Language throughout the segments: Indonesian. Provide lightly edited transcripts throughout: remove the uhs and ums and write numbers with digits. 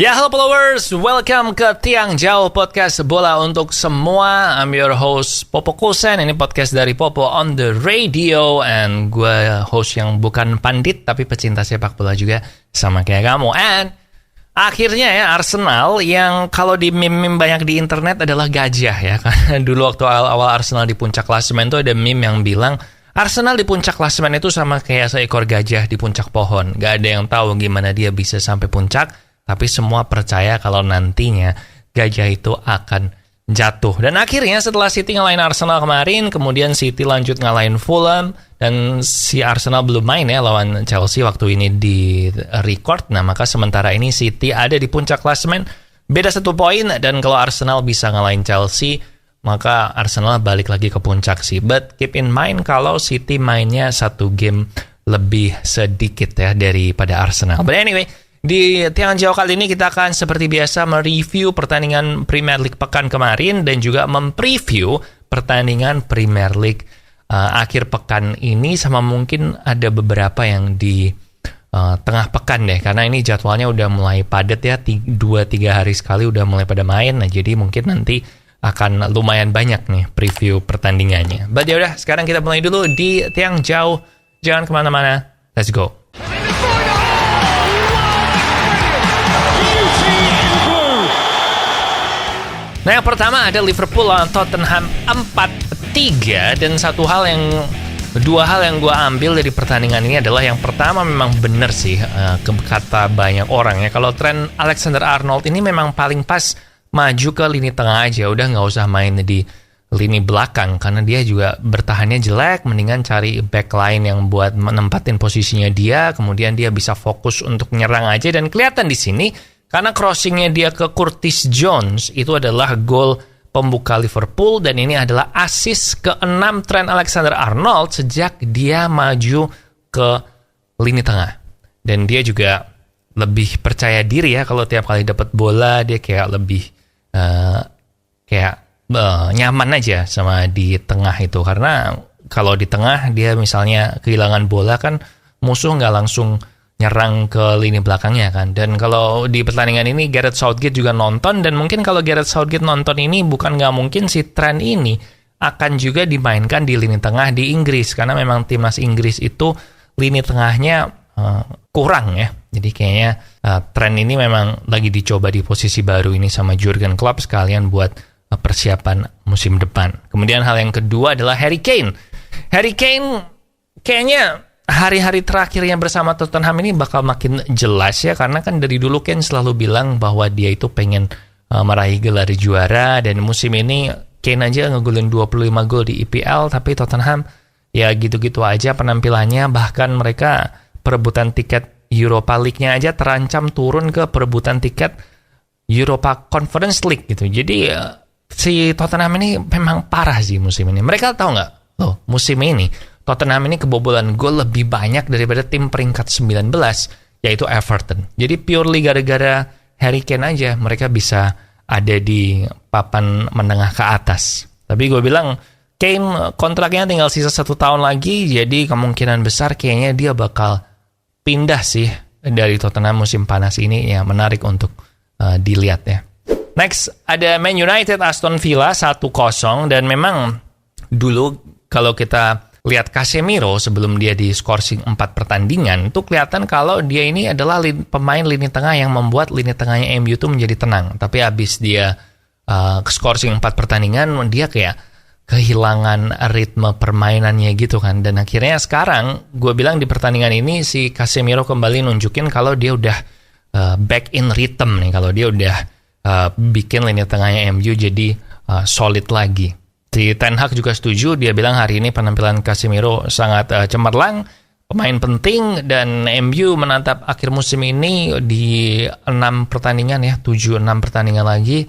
Ya, halo followers, welcome ke Tiang Jauh Podcast Bola untuk semua. I'm your host Popo Kusen. Ini podcast dari Popo on the radio, and gue host yang bukan pandit tapi pecinta sepak bola juga sama kayak kamu. And akhirnya ya, Arsenal yang kalau di meme banyak di internet adalah gajah ya. Karena dulu waktu awal Arsenal di puncak klasemen tuh ada meme yang bilang Arsenal di puncak klasemen itu sama kayak seekor gajah di puncak pohon. Gak ada yang tahu gimana dia bisa sampai puncak, tapi semua percaya kalau nantinya gajah itu akan jatuh. Dan akhirnya setelah City ngalahin Arsenal kemarin, kemudian City lanjut ngalahin Fulham, dan si Arsenal belum main ya lawan Chelsea waktu ini di record. Nah, maka sementara ini City ada di puncak klasemen, beda 1 poin, dan kalau Arsenal bisa ngalahin Chelsea, maka Arsenal balik lagi ke puncak sih. But keep in mind kalau City mainnya 1 game lebih sedikit ya daripada Arsenal. But anyway, di Tiang Jauh kali ini kita akan seperti biasa mereview pertandingan Premier League pekan kemarin dan juga mempreview pertandingan Premier League akhir pekan ini, sama mungkin ada beberapa yang di tengah pekan deh, karena ini jadwalnya udah mulai padat ya, 2-3 hari sekali udah mulai pada main. Nah, jadi mungkin nanti akan lumayan banyak nih preview pertandingannya. But yaudah, sekarang kita mulai dulu di Tiang Jauh. Jangan kemana-mana, let's go. Nah, yang pertama ada Liverpool lawan Tottenham 4-3, dan dua hal yang gue ambil dari pertandingan ini adalah yang pertama memang benar sih kata banyak orang ya, kalau Trent Alexander-Arnold ini memang paling pas maju ke lini tengah aja, udah nggak usah main di lini belakang karena dia juga bertahannya jelek, mendingan cari back line yang buat menempatin posisinya dia, kemudian dia bisa fokus untuk nyerang aja. Dan kelihatan di sini karena crossingnya dia ke Curtis Jones itu adalah gol pembuka Liverpool, dan ini adalah assist ke-6 Trent Alexander-Arnold sejak dia maju ke lini tengah. Dan dia juga lebih percaya diri ya, kalau tiap kali dapat bola dia kayak lebih nyaman aja sama di tengah itu. Karena kalau di tengah dia misalnya kehilangan bola kan musuh nggak langsung nyerang ke lini belakangnya kan. Dan kalau di pertandingan ini Gareth Southgate juga nonton, dan mungkin kalau Gareth Southgate nonton ini bukan nggak mungkin si Trent ini akan juga dimainkan di lini tengah di Inggris, karena memang timnas Inggris itu lini tengahnya kurang ya. Jadi kayaknya Trent ini memang lagi dicoba di posisi baru ini sama Jurgen Klopp sekalian buat persiapan musim depan. Kemudian hal yang kedua adalah Harry Kane. Harry Kane kayaknya hari-hari terakhirnya bersama Tottenham ini bakal makin jelas ya, karena kan dari dulu Kane selalu bilang bahwa dia itu pengen meraih gelar juara, dan musim ini Kane aja ngegolin 25 gol di EPL, tapi Tottenham ya gitu-gitu aja penampilannya. Bahkan mereka perebutan tiket Europa League-nya aja terancam turun ke perebutan tiket Europa Conference League gitu. Jadi si Tottenham ini memang parah sih musim ini. Mereka tahu nggak? Loh, musim ini Tottenham ini kebobolan gol lebih banyak daripada tim peringkat 19, yaitu Everton. Jadi purely gara-gara Harry Kane aja mereka bisa ada di papan menengah ke atas. Tapi gue bilang Kane kontraknya tinggal sisa 1 tahun lagi, jadi kemungkinan besar kayaknya dia bakal pindah sih dari Tottenham musim panas ini. Ya, menarik untuk dilihat ya. Next ada Man United Aston Villa 1-0, dan memang dulu kalau kita lihat Casemiro sebelum dia di scoring 4 pertandingan, itu kelihatan kalau dia ini adalah pemain lini tengah yang membuat lini tengahnya MU itu menjadi tenang. Tapi abis dia scoring 4 pertandingan, dia kayak kehilangan ritme permainannya gitu kan. Dan akhirnya sekarang gue bilang di pertandingan ini si Casemiro kembali nunjukin kalau dia udah back in rhythm nih, kalau dia udah bikin lini tengahnya MU jadi solid lagi. Si Ten Hag juga setuju, dia bilang hari ini penampilan Casemiro sangat cemerlang, pemain penting, dan MU menatap akhir musim ini di 6 pertandingan ya, 7-6 pertandingan lagi,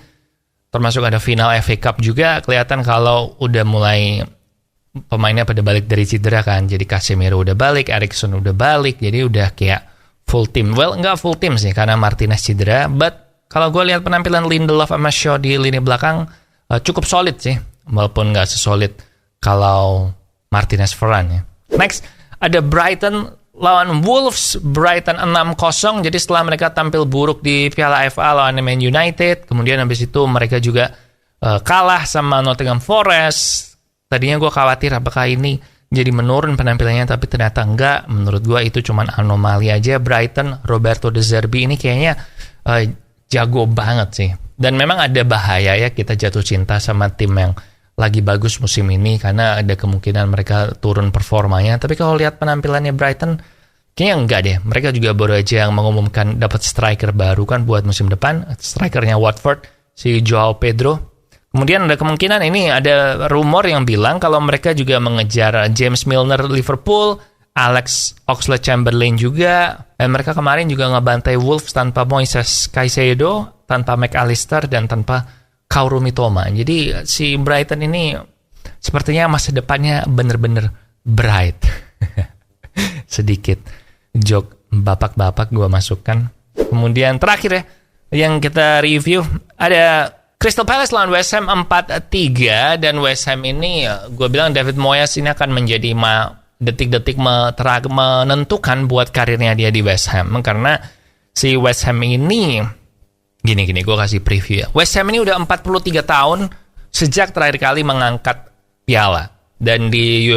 termasuk ada final FA Cup juga. Kelihatan kalau udah mulai pemainnya pada balik dari cedera kan, jadi Casemiro udah balik, Eriksen udah balik, jadi udah kayak full team. Well, nggak full team sih karena Martinez cedera, but kalau gue lihat penampilan Lindelof sama Shaw di lini belakang cukup solid sih. Walaupun nggak sesolid kalau Martinez Varane ya. Next, ada Brighton lawan Wolves, Brighton 6-0. Jadi setelah mereka tampil buruk di Piala FA lawan Man United, kemudian habis itu mereka juga kalah sama Nottingham Forest. Tadinya gue khawatir apakah ini jadi menurun penampilannya, tapi ternyata enggak. Menurut gue itu cuman anomali aja. Brighton, Roberto De Zerbi ini kayaknya jago banget sih. Dan memang ada bahaya ya kita jatuh cinta sama tim yang lagi bagus musim ini, karena ada kemungkinan mereka turun performanya. Tapi kalau lihat penampilannya Brighton, kayaknya enggak deh. Mereka juga baru aja yang mengumumkan dapat striker baru kan buat musim depan. Strikernya Watford, si Joao Pedro. Kemudian ada kemungkinan ini ada rumor yang bilang kalau mereka juga mengejar James Milner Liverpool, Alex Oxlade-Chamberlain juga. Dan mereka kemarin juga ngebantai Wolves tanpa Moises Caicedo, tanpa McAllister, dan tanpa Kaoru Mitoma. Jadi si Brighton ini sepertinya masa depannya bener-bener bright. Sedikit joke bapak-bapak gue masukkan. Kemudian terakhir ya, yang kita review ada Crystal Palace lawan West Ham 4-3. Dan West Ham ini gue bilang David Moyes ini akan menjadi detik-detik menentukan buat karirnya dia di West Ham. Karena si West Ham ini Gini, gue kasih preview ya. West Ham ini udah 43 tahun sejak terakhir kali mengangkat piala. Dan di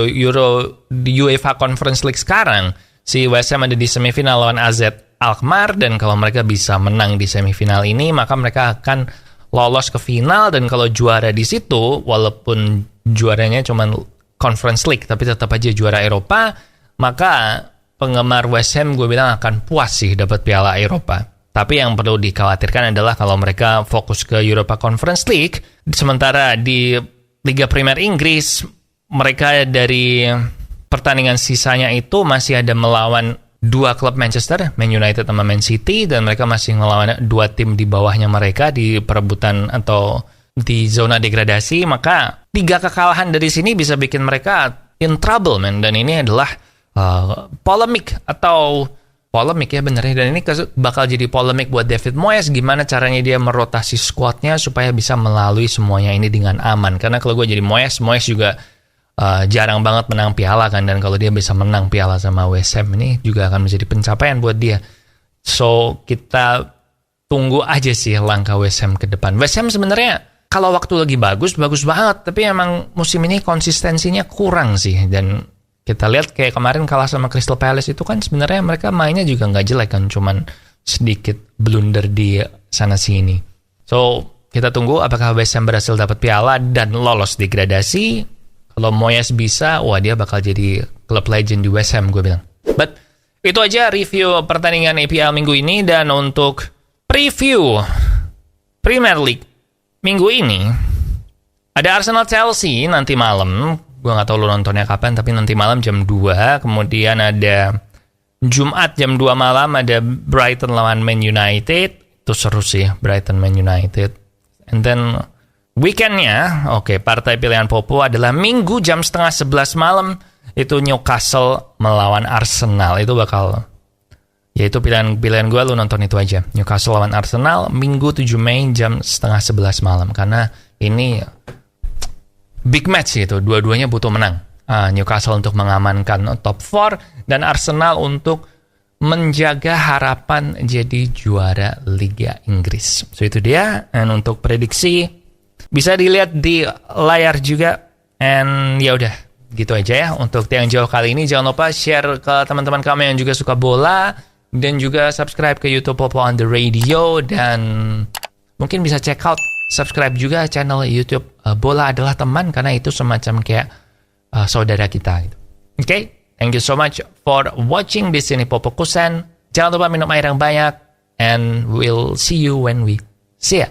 UEFA Conference League sekarang, si West Ham ada di semifinal lawan AZ Alkmaar. Dan kalau mereka bisa menang di semifinal ini, maka mereka akan lolos ke final. Dan kalau juara di situ, walaupun juaranya cuma Conference League, tapi tetap aja juara Eropa, maka penggemar West Ham gue bilang akan puas sih dapat piala Eropa. Tapi yang perlu dikhawatirkan adalah kalau mereka fokus ke Europa Conference League, sementara di Liga Premier Inggris, mereka dari pertandingan sisanya itu masih ada melawan dua klub Manchester, Man United sama Man City, dan mereka masih melawan dua tim di bawahnya mereka di perebutan atau di zona degradasi. Maka 3 kekalahan dari sini bisa bikin mereka in trouble, man. Dan ini adalah polemik ya bener ya. Dan ini bakal jadi polemik buat David Moyes. Gimana caranya dia merotasi squadnya supaya bisa melalui semuanya ini dengan aman. Karena kalau gue jadi Moyes juga jarang banget menang piala kan. Dan kalau dia bisa menang piala sama West Ham, ini juga akan menjadi pencapaian buat dia. So kita tunggu aja sih langkah West Ham ke depan. West Ham sebenarnya kalau waktu lagi bagus banget. Tapi emang musim ini konsistensinya kurang sih. Dan kita lihat kayak kemarin kalah sama Crystal Palace itu kan sebenarnya mereka mainnya juga nggak jelek kan, cuman sedikit blunder di sana sini. So kita tunggu apakah West Ham berhasil dapat piala dan lolos degradasi. Kalau Moyes bisa, wah dia bakal jadi klub legend di West Ham gue bilang. But itu aja review pertandingan EPL minggu ini. Dan untuk preview Premier League minggu ini ada Arsenal Chelsea nanti malam. Gue gak tahu lu nontonnya kapan, tapi nanti malam jam 2. Kemudian ada Jumat jam 2 malam ada Brighton lawan Man United. Itu seru sih, Brighton Man United. And then weekendnya, partai pilihan Popo adalah Minggu jam 10:30 malam. Itu Newcastle melawan Arsenal. Itu bakal, ya itu pilihan gue, lu nonton itu aja. Newcastle lawan Arsenal, Minggu 7 Mei jam 10:30 malam. Karena ini big match gitu, dua-duanya butuh menang. Newcastle untuk mengamankan top 4 dan Arsenal untuk menjaga harapan jadi juara Liga Inggris. So itu dia. Dan untuk prediksi bisa dilihat di layar juga. And ya udah, gitu aja ya untuk Tiang Jauh kali ini. Jangan lupa share ke teman-teman kamu yang juga suka bola, dan juga subscribe ke YouTube Popo on the Radio, dan mungkin bisa check out, subscribe juga channel YouTube Bola Adalah Teman, karena itu semacam kayak saudara kita gitu. Oke, thank you so much for watching. Di sini Popo Kusen. Jangan lupa minum air yang banyak, and we'll see you when we see ya.